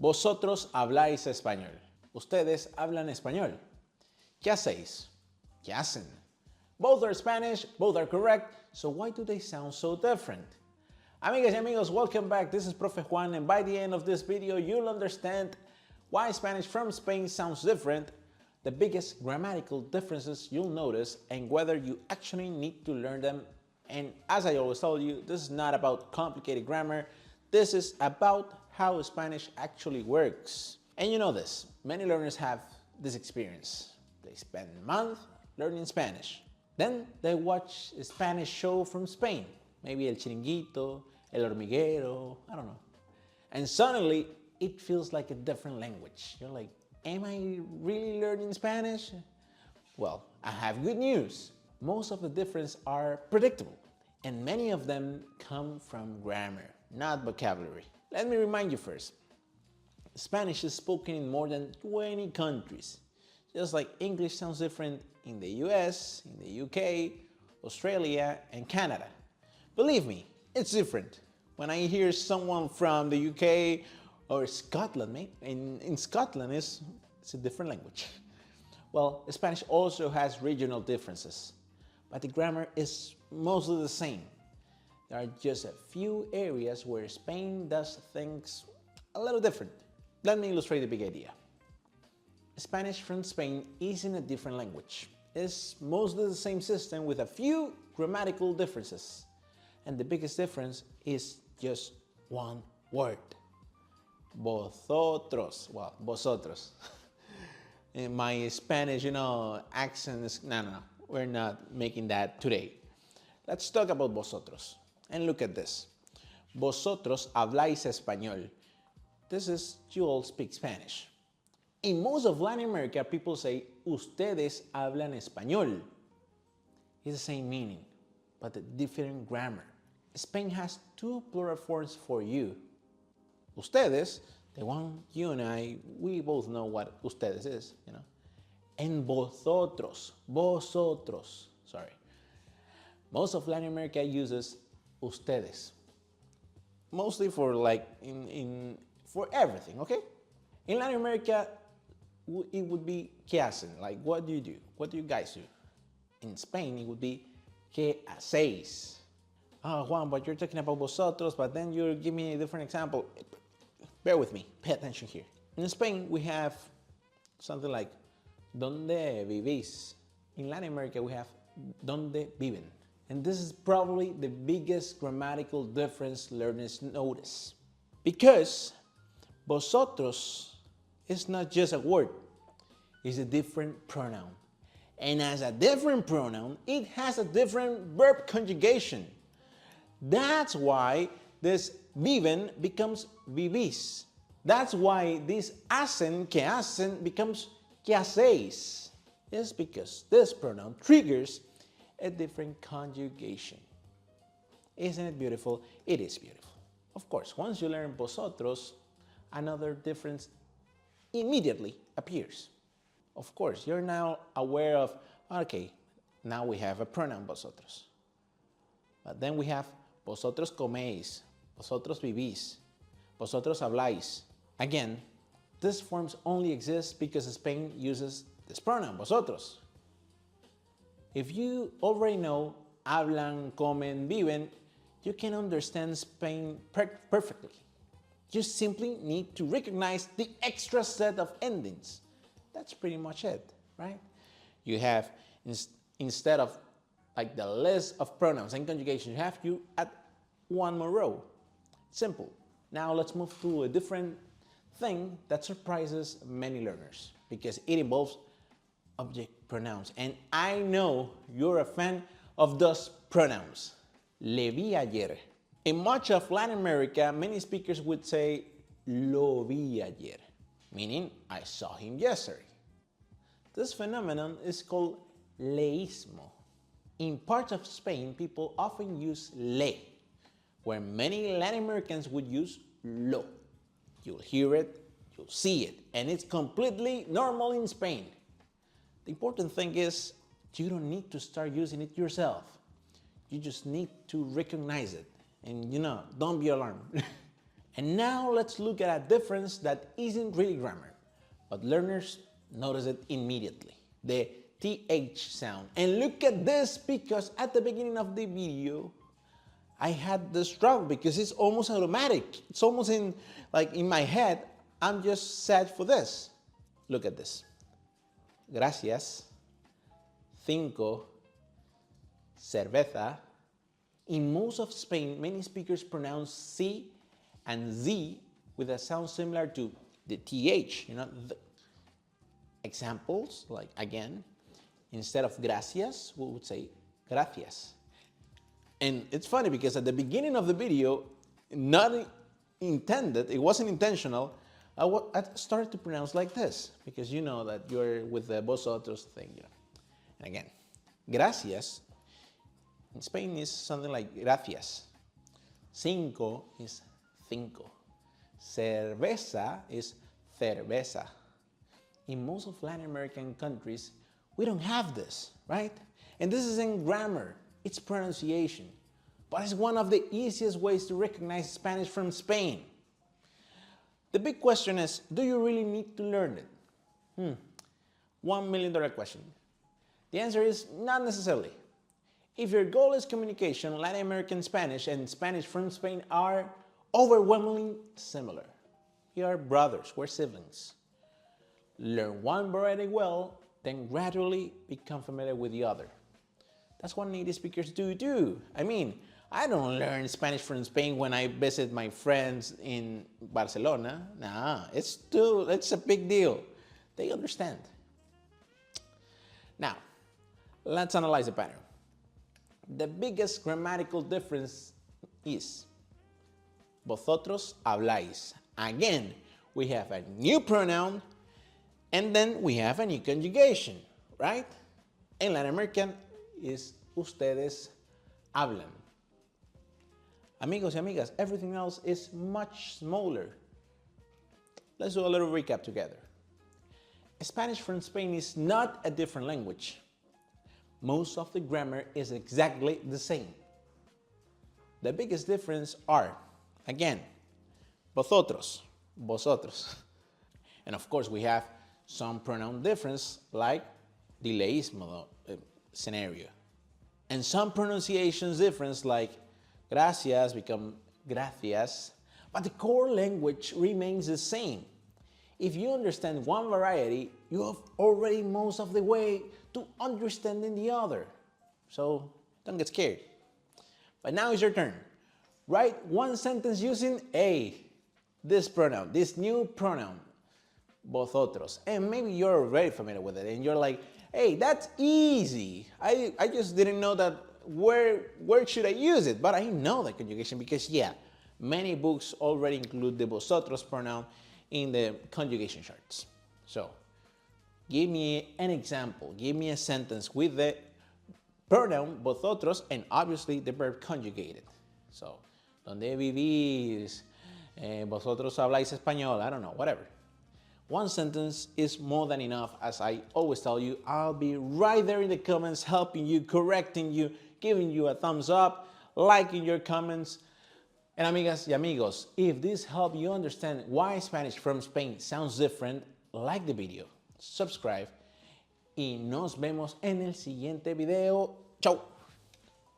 Vosotros habláis español. Ustedes hablan español. ¿Qué hacéis? ¿Qué hacen? Both are Spanish, both are correct, so why do they sound so different? Amigas y amigos, welcome back. This is Profe Juan, and by the end of this video, you'll understand why Spanish from Spain sounds different, the biggest grammatical differences you'll notice, and whether you actually need to learn them. And as I always tell you, this is not about complicated grammar. This is about how Spanish actually works. And you know this, many learners have this experience. They spend a month learning Spanish. Then they watch a Spanish show from Spain, maybe El Chiringuito, El Hormiguero, I don't know. And suddenly, it feels like a different language. You're like, am I really learning Spanish? Well, I have good news. Most of the differences are predictable, and many of them come from grammar, not vocabulary. Let me remind you first. Spanish is spoken in more than 20 countries. Just like English sounds different in the US, in the UK, Australia, and Canada. Believe me, it's different. When I hear someone from the UK or Scotland, mate, in Scotland it's a different language. Well, Spanish also has regional differences, but the grammar is mostly the same. There are just a few areas where Spain does things a little different. Let me illustrate the big idea. Spanish from Spain isn't a different language. It's mostly the same system with a few grammatical differences. And the biggest difference is just one word. Vosotros. Well, vosotros. In my Spanish, accent is, no. We're not making that today. Let's talk about vosotros. And look at this. Vosotros habláis español. This is, you all speak Spanish. In most of Latin America, people say, ustedes hablan español. It's the same meaning, but a different grammar. Spain has two plural forms for you. Ustedes, the one you and I, we both know what ustedes is, And vosotros, sorry. Most of Latin America uses ustedes. Mostly for for everything, okay? In Latin America, it would be ¿qué hacen? Like, what do you do? What do you guys do? In Spain, it would be ¿qué hacéis? Oh, Juan, but you're talking about vosotros, but then you give me a different example. Bear with me, pay attention here. In Spain, we have something like ¿dónde vivís? In Latin America, we have ¿dónde viven? And this is probably the biggest grammatical difference learners notice. Because vosotros is not just a word, it's a different pronoun. And as a different pronoun, it has a different verb conjugation. That's why this viven becomes vivís. That's why this hacen, que hacen, becomes que hacéis. It's because this pronoun triggers a different conjugation. Isn't it beautiful? It is beautiful. Of course, once you learn vosotros, another difference immediately appears. Of course, you're now aware of, okay, now we have a pronoun vosotros. But then we have vosotros coméis, vosotros vivís, vosotros habláis. Again, these forms only exist because Spain uses this pronoun, vosotros. If you already know hablan, comen, viven, you can understand Spain perfectly. You simply need to recognize the extra set of endings. That's pretty much it, right? You have, instead of like the list of pronouns and conjugations, you add one more row. Simple. Now let's move to a different thing that surprises many learners because it involves object pronouns. And I know you're a fan of those pronouns. Le vi ayer. In much of Latin America, many speakers would say lo vi ayer, meaning I saw him yesterday. This phenomenon is called leísmo. In parts of Spain, people often use le, where many Latin Americans would use lo. You'll hear it, you'll see it, and it's completely normal in Spain. The important thing is you don't need to start using it yourself. You just need to recognize it. And don't be alarmed. And now let's look at a difference that isn't really grammar, but learners notice it immediately. The TH sound. And look at this, because at the beginning of the video, I had this struggle because it's almost automatic. It's almost in my head. I'm just set for this. Look at this. Gracias. Cinco. Cerveza. In most of Spain, many speakers pronounce C and Z with a sound similar to the TH. Examples, like again, instead of gracias, we would say gracias. And it's funny because at the beginning of the video, not intended, it wasn't intentional, I started to pronounce like this, because you know that you're with the vosotros thing. And again, gracias in Spain is something like gracias. Cinco is cinco. Cerveza is cerveza. In most of Latin American countries, we don't have this, right? And this isn't grammar, it's pronunciation. But it's one of the easiest ways to recognize Spanish from Spain. The big question is, do you really need to learn it? $1 million question. The answer is not necessarily. If your goal is communication, Latin American Spanish and Spanish from Spain are overwhelmingly similar. We are brothers, we're siblings. Learn one variety well, then gradually become familiar with the other. That's what native speakers do too. I mean, I don't learn Spanish from Spain when I visit my friends in Barcelona. Nah, it's a big deal. They understand. Now, let's analyze the pattern. The biggest grammatical difference is vosotros habláis. Again, we have a new pronoun and then we have a new conjugation, right? In Latin American is ustedes hablan. Amigos y amigas, everything else is much smaller. Let's do a little recap together. Spanish from Spain is not a different language. Most of the grammar is exactly the same. The biggest difference are, again, vosotros, vosotros. And of course, we have some pronoun difference like the leísmo scenario. And some pronunciations difference like gracias become gracias, but the core language remains the same. If you understand one variety, you have already most of the way to understanding the other. So don't get scared. But now it's your turn. Write one sentence using this pronoun, this new pronoun, vosotros. And maybe you're already familiar with it and you're like, hey, that's easy. I just didn't know that where should I use it? But I know the conjugation because many books already include the vosotros pronoun in the conjugation charts. So give me an example, give me a sentence with the pronoun vosotros and obviously the verb conjugated. So, ¿dónde vivís? Vosotros habláis español, I don't know, whatever. One sentence is more than enough. As I always tell you, I'll be right there in the comments helping you, correcting you, giving you a thumbs up, liking your comments. And amigas y amigos, if this helped you understand why Spanish from Spain sounds different, like the video, subscribe y nos vemos en el siguiente video. Chau.